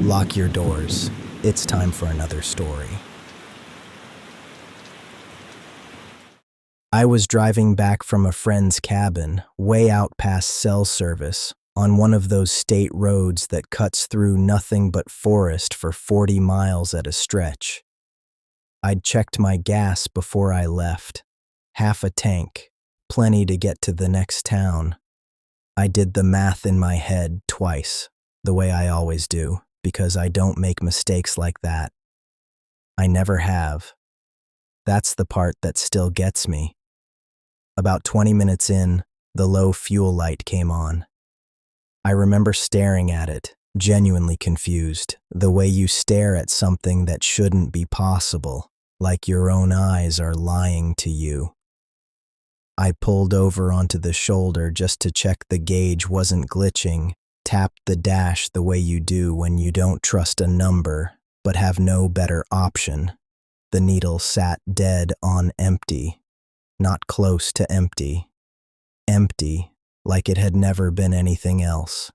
Lock your doors. It's time for another story. I was driving back from a friend's cabin, way out past cell service, on one of those state roads that cuts through nothing but forest for 40 miles at a stretch. I'd checked my gas before I left. Half a tank, plenty to get to the next town. I did the math in my head twice, the way I always do, because I don't make mistakes like that. I never have. That's the part that still gets me. About 20 minutes in, the low fuel light came on. I remember staring at it, genuinely confused, the way you stare at something that shouldn't be possible, like your own eyes are lying to you. I pulled over onto the shoulder just to check the gauge wasn't glitching, tapped the dash the way you do when you don't trust a number, but have no better option. The needle sat dead on empty, not close to empty. Empty, like it had never been anything else.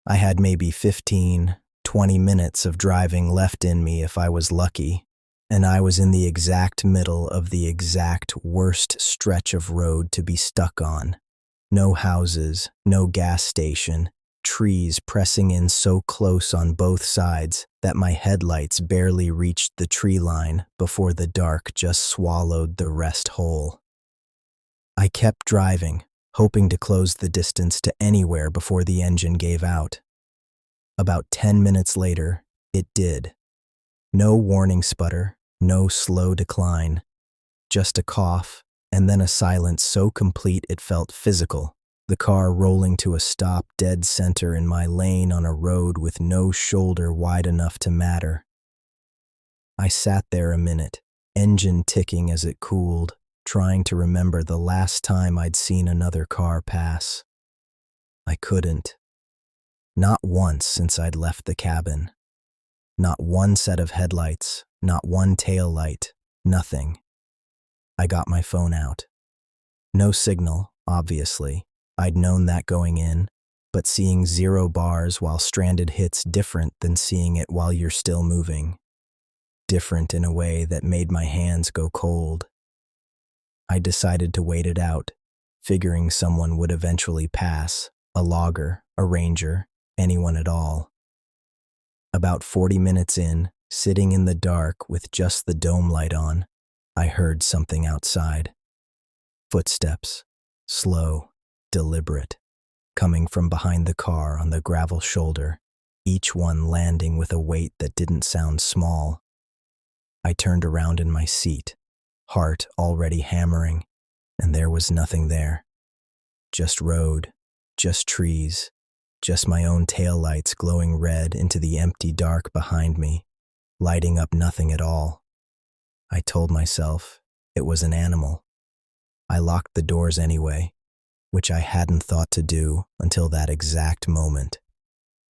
I had maybe 15, 20 minutes of driving left in me if I was lucky, and I was in the exact middle of the exact worst stretch of road to be stuck on. No houses, no gas station, trees pressing in so close on both sides that my headlights barely reached the tree line before the dark just swallowed the rest whole. I kept driving, hoping to close the distance to anywhere before the engine gave out. About 10 minutes later, it did. No warning sputter, no slow decline, just a cough, and then a silence so complete it felt physical, the car rolling to a stop dead center in my lane on a road with no shoulder wide enough to matter. I sat there a minute, engine ticking as it cooled, trying to remember the last time I'd seen another car pass. I couldn't. Not once since I'd left the cabin. Not one set of headlights, not one tail light, nothing. I got my phone out. No signal, obviously. I'd known that going in, but seeing 0 bars while stranded hit's different than seeing it while you're still moving. Different in a way that made my hands go cold. I decided to wait it out, figuring someone would eventually pass, a logger, a ranger, anyone at all. About 40 minutes in, sitting in the dark with just the dome light on, I heard something outside. Footsteps, slow, deliberate, coming from behind the car on the gravel shoulder, each one landing with a weight that didn't sound small. I turned around in my seat, heart already hammering, and there was nothing there. Just road, just trees, just my own taillights glowing red into the empty dark behind me, lighting up nothing at all. I told myself it was an animal. I locked the doors anyway, which I hadn't thought to do until that exact moment,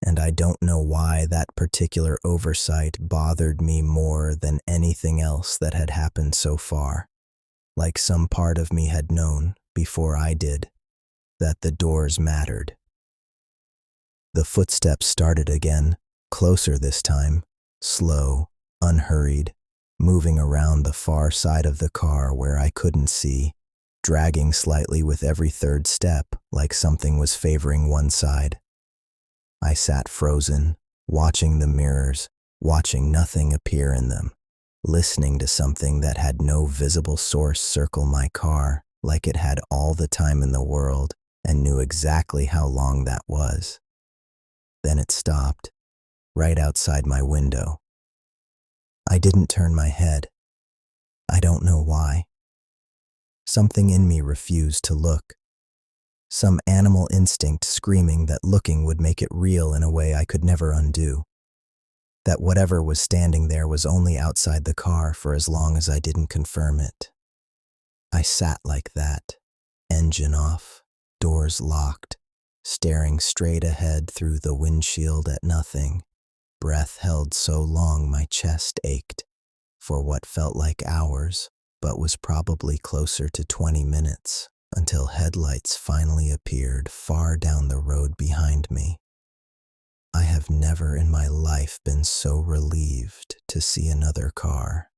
and I don't know why that particular oversight bothered me more than anything else that had happened so far, like some part of me had known, before I did, that the doors mattered. The footsteps started again, closer this time, slow, unhurried, moving around the far side of the car where I couldn't see, dragging slightly with every third step like something was favoring one side. I sat frozen, watching the mirrors, watching nothing appear in them, listening to something that had no visible source circle my car like it had all the time in the world and knew exactly how long that was. Then it stopped, right outside my window. I didn't turn my head. I don't know why. Something in me refused to look. Some animal instinct screaming that looking would make it real in a way I could never undo. That whatever was standing there was only outside the car for as long as I didn't confirm it. I sat like that, engine off, doors locked, staring straight ahead through the windshield at nothing, breath held so long my chest ached, for what felt like hours, but was probably closer to 20 minutes, until headlights finally appeared far down the road behind me. I have I've never in my life been so relieved to see another car.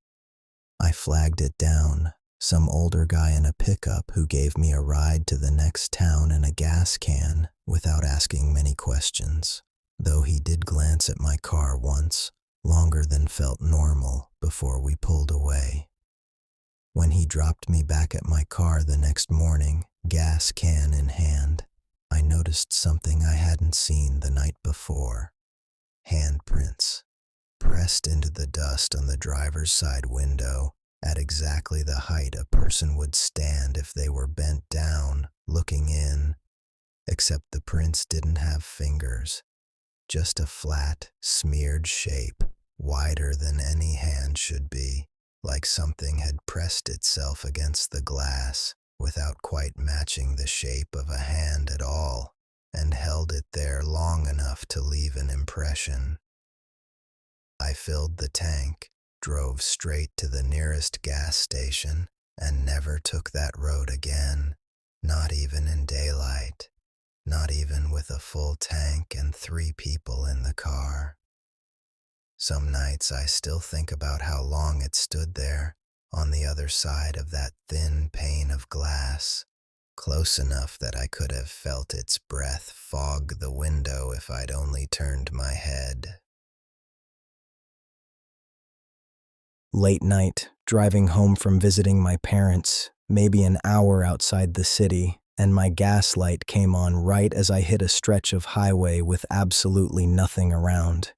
I flagged it down, some older guy in a pickup who gave me a ride to the next town in a gas can without asking many questions, though he did glance at my car once, longer than felt normal, before we pulled away. When he dropped me back at my car the next morning, gas can in hand, I noticed something I hadn't seen the night before. Handprints, pressed into the dust on the driver's side window at exactly the height a person would stand if they were bent down, looking in, except the prints didn't have fingers, just a flat, smeared shape, wider than any hand should be, like something had pressed itself against the glass without quite matching the shape of a hand at all, and held it there long enough to leave an impression. I filled the tank, drove straight to the nearest gas station, and never took that road again, not even in daylight, not even with a full tank and 3 people in the car. Some nights I still think about how long it stood there, on the other side of that thin pane of glass, close enough that I could have felt its breath fog the window if I'd only turned my head. Late night, driving home from visiting my parents, maybe an hour outside the city, and my gas light came on right as I hit a stretch of highway with absolutely nothing around.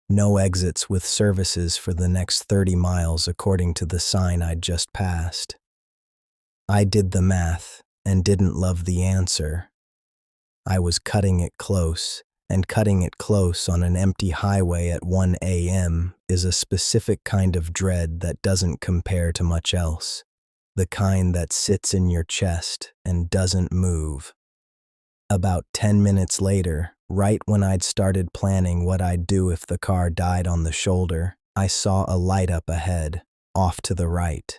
No exits with services for the next 30 miles according to the sign I'd just passed. I did the math and didn't love the answer. I was cutting it close, and cutting it close on an empty highway at 1 a.m. is a specific kind of dread that doesn't compare to much else, the kind that sits in your chest and doesn't move. About 10 minutes later, right when I'd started planning what I'd do if the car died on the shoulder, I saw a light up ahead, off to the right.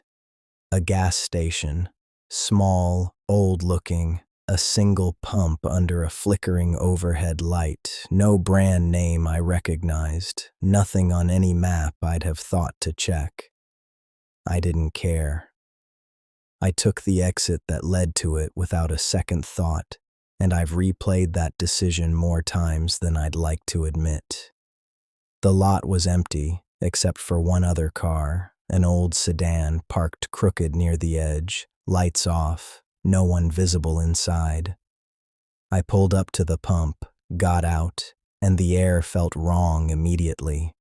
A gas station, small, old-looking, a single pump under a flickering overhead light, no brand name I recognized, nothing on any map I'd have thought to check. I didn't care. I took the exit that led to it without a second thought, and I've replayed that decision more times than I'd like to admit. The lot was empty, except for one other car, an old sedan parked crooked near the edge, lights off, no one visible inside. I pulled up to the pump, got out, and the air felt wrong immediately.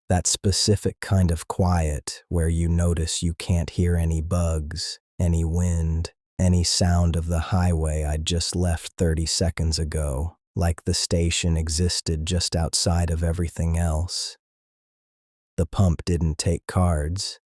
That specific kind of quiet where you notice you can't hear any bugs, any wind, any sound of the highway I'd just left 30 seconds ago, like the station existed just outside of everything else. The pump didn't take cards.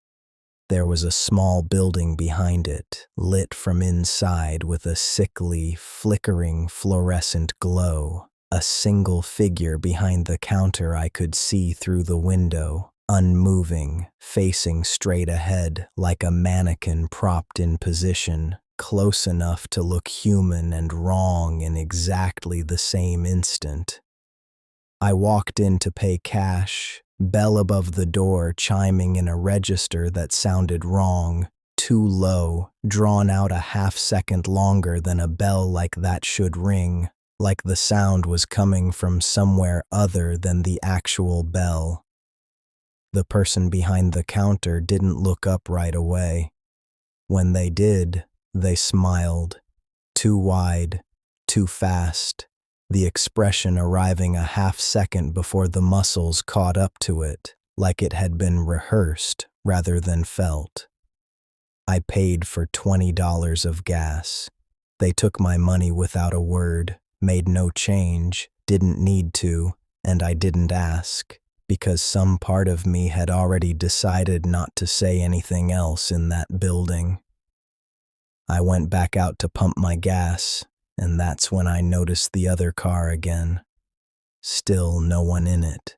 There was a small building behind it, lit from inside with a sickly, flickering fluorescent glow. A single figure behind the counter I could see through the window, unmoving, facing straight ahead like a mannequin propped in position, close enough to look human and wrong in exactly the same instant. I walked in to pay cash, bell above the door chiming in a register that sounded wrong, too low, drawn out a half-second longer than a bell like that should ring, like the sound was coming from somewhere other than the actual bell. The person behind the counter didn't look up right away. When they did, they smiled, too wide, too fast, the expression arriving a half-second before the muscles caught up to it, like it had been rehearsed rather than felt. I paid for $20 of gas. They took my money without a word, made no change, didn't need to, and I didn't ask, because some part of me had already decided not to say anything else in that building. I went back out to pump my gas, and that's when I noticed the other car again. Still no one in it.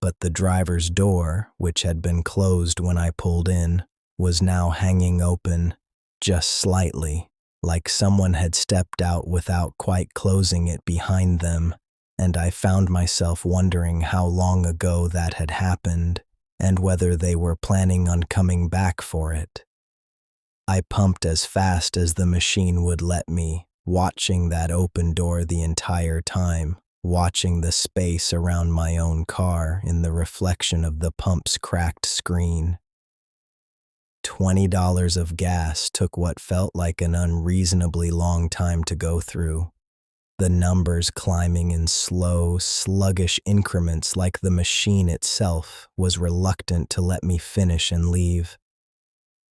But the driver's door, which had been closed when I pulled in, was now hanging open, just slightly, like someone had stepped out without quite closing it behind them, and I found myself wondering how long ago that had happened and whether they were planning on coming back for it. I pumped as fast as the machine would let me, watching that open door the entire time, watching the space around my own car in the reflection of the pump's cracked screen. $20 of gas took what felt like an unreasonably long time to go through, the numbers climbing in slow, sluggish increments like the machine itself was reluctant to let me finish and leave.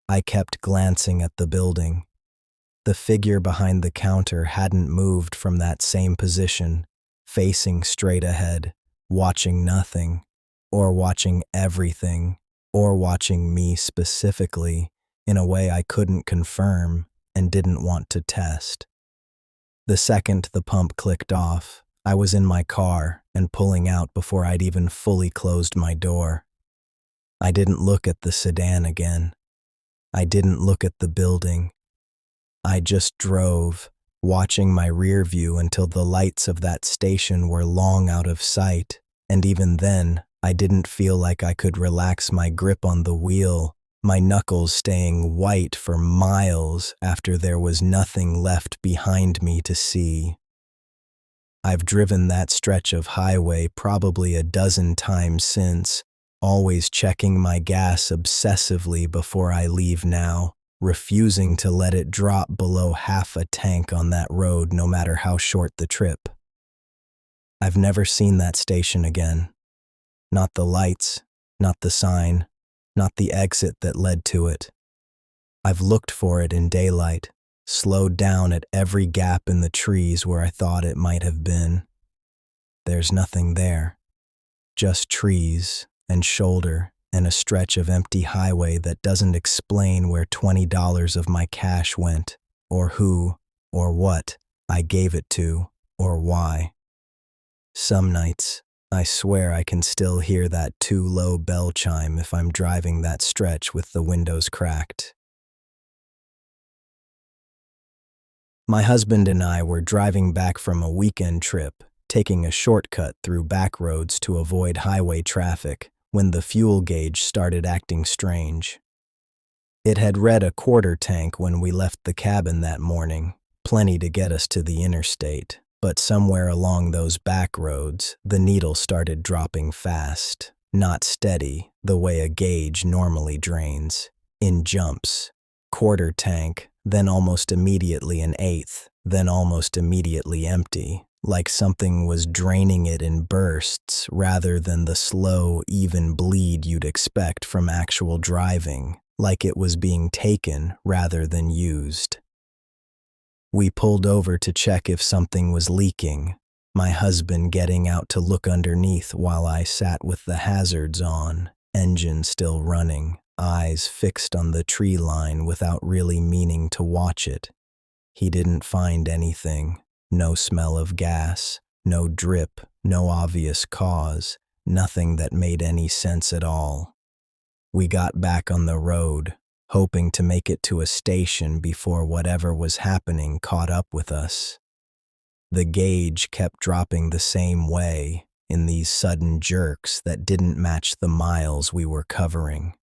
I kept glancing at the building. The figure behind the counter hadn't moved from that same position, facing straight ahead, watching nothing, or watching everything, or watching me specifically in a way I couldn't confirm and didn't want to test. The second the pump clicked off, I was in my car and pulling out before I'd even fully closed my door. I didn't look at the sedan again. I didn't look at the building. I just drove, watching my rear view until the lights of that station were long out of sight, and even then, I didn't feel like I could relax my grip on the wheel, my knuckles staying white for miles after there was nothing left behind me to see. I've driven that stretch of highway probably a dozen times since, always checking my gas obsessively before I leave now, refusing to let it drop below half a tank on that road no matter how short the trip. I've never seen that station again. Not the lights, not the sign, not the exit that led to it. I've looked for it in daylight, slowed down at every gap in the trees where I thought it might have been. There's nothing there, just trees and shoulder and a stretch of empty highway that doesn't explain where $20 of my cash went, or who, or what I gave it to, or why. Some nights, I swear I can still hear that too low bell chime if I'm driving that stretch with the windows cracked. My husband and I were driving back from a weekend trip, taking a shortcut through back roads to avoid highway traffic, when the fuel gauge started acting strange. It had read a quarter tank when we left the cabin that morning, plenty to get us to the interstate, but somewhere along those back roads, the needle started dropping fast, not steady, the way a gauge normally drains, in jumps. Quarter tank, then almost immediately an eighth, then almost immediately empty, like something was draining it in bursts rather than the slow, even bleed you'd expect from actual driving, like it was being taken rather than used. We pulled over to check if something was leaking, my husband getting out to look underneath while I sat with the hazards on, engine still running, eyes fixed on the tree line without really meaning to watch it. He didn't find anything. No smell of gas, no drip, no obvious cause, nothing that made any sense at all. We got back on the road, hoping to make it to a station before whatever was happening caught up with us. The gauge kept dropping the same way, in these sudden jerks that didn't match the miles we were covering.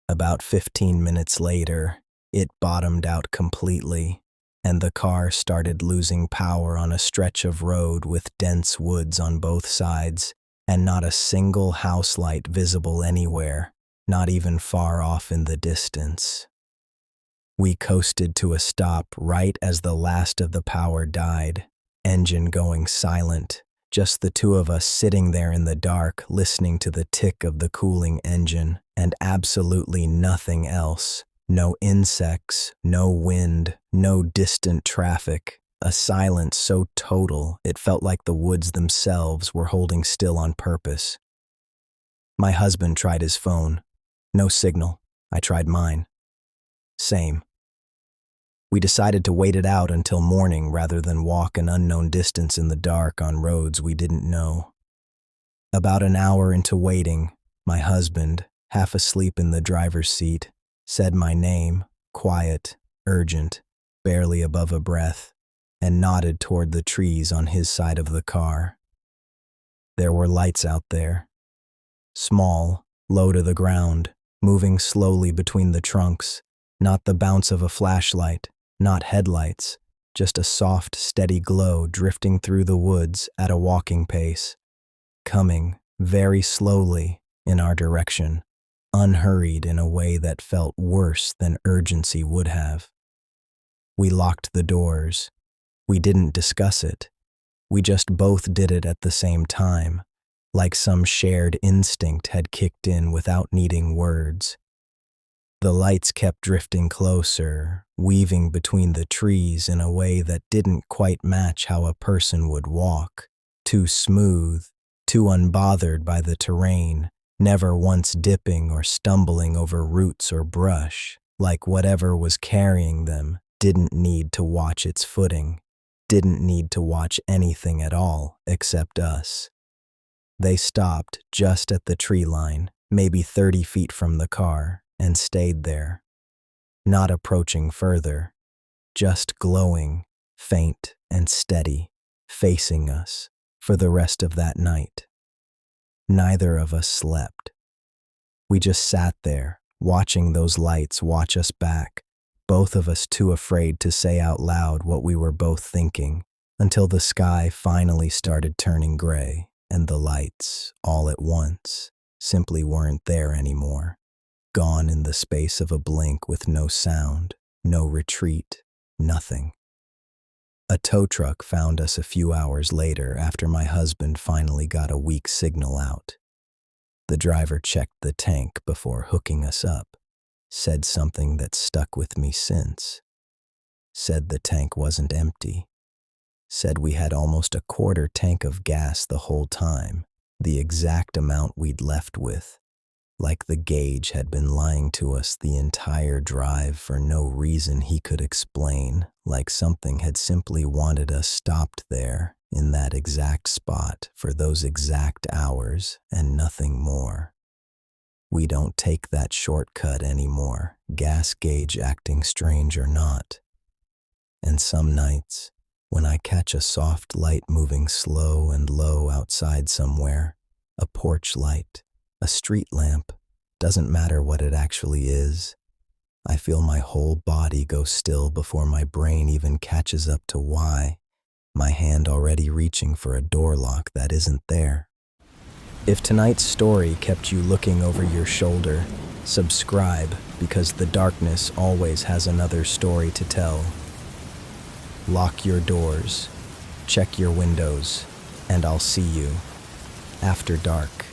About 15 minutes later, it bottomed out completely, and the car started losing power on a stretch of road with dense woods on both sides, and not a single house light visible anywhere, not even far off in the distance. We coasted to a stop right as the last of the power died, engine going silent, just the two of us sitting there in the dark listening to the tick of the cooling engine, and absolutely nothing else. No insects, no wind, no distant traffic, a silence so total it felt like the woods themselves were holding still on purpose. My husband tried his phone. No signal. I tried mine. Same. We decided to wait it out until morning rather than walk an unknown distance in the dark on roads we didn't know. About an hour into waiting, my husband, half asleep in the driver's seat, said my name, quiet, urgent, barely above a breath, and nodded toward the trees on his side of the car. There were lights out there. Small, low to the ground, moving slowly between the trunks. Not the bounce of a flashlight, not headlights, just a soft, steady glow drifting through the woods at a walking pace. Coming, very slowly, in our direction, unhurried in a way that felt worse than urgency would have. We locked the doors. We didn't discuss it. We just both did it at the same time, like some shared instinct had kicked in without needing words. The lights kept drifting closer, weaving between the trees in a way that didn't quite match how a person would walk. Too smooth, too unbothered by the terrain, never once dipping or stumbling over roots or brush, like whatever was carrying them didn't need to watch its footing, didn't need to watch anything at all except us. They stopped just at the tree line, maybe 30 feet from the car, and stayed there, not approaching further, just glowing, faint and steady, facing us for the rest of that night. Neither of us slept. We just sat there, watching those lights watch us back, both of us too afraid to say out loud what we were both thinking, until the sky finally started turning gray, and the lights, all at once, simply weren't there anymore. Gone in the space of a blink with no sound, no retreat, nothing. A tow truck found us a few hours later after my husband finally got a weak signal out. The driver checked the tank before hooking us up, said something that stuck with me since. Said the tank wasn't empty. Said we had almost a quarter tank of gas the whole time, the exact amount we'd left with. Like the gauge had been lying to us the entire drive for no reason he could explain, like something had simply wanted us stopped there, in that exact spot, for those exact hours, and nothing more. We don't take that shortcut anymore, gas gauge acting strange or not. And some nights, when I catch a soft light moving slow and low outside somewhere, a porch light, a street lamp, doesn't matter what it actually is. I feel my whole body go still before my brain even catches up to why, my hand already reaching for a door lock that isn't there. If tonight's story kept you looking over your shoulder, subscribe, because the darkness always has another story to tell. Lock your doors, check your windows, and I'll see you after dark.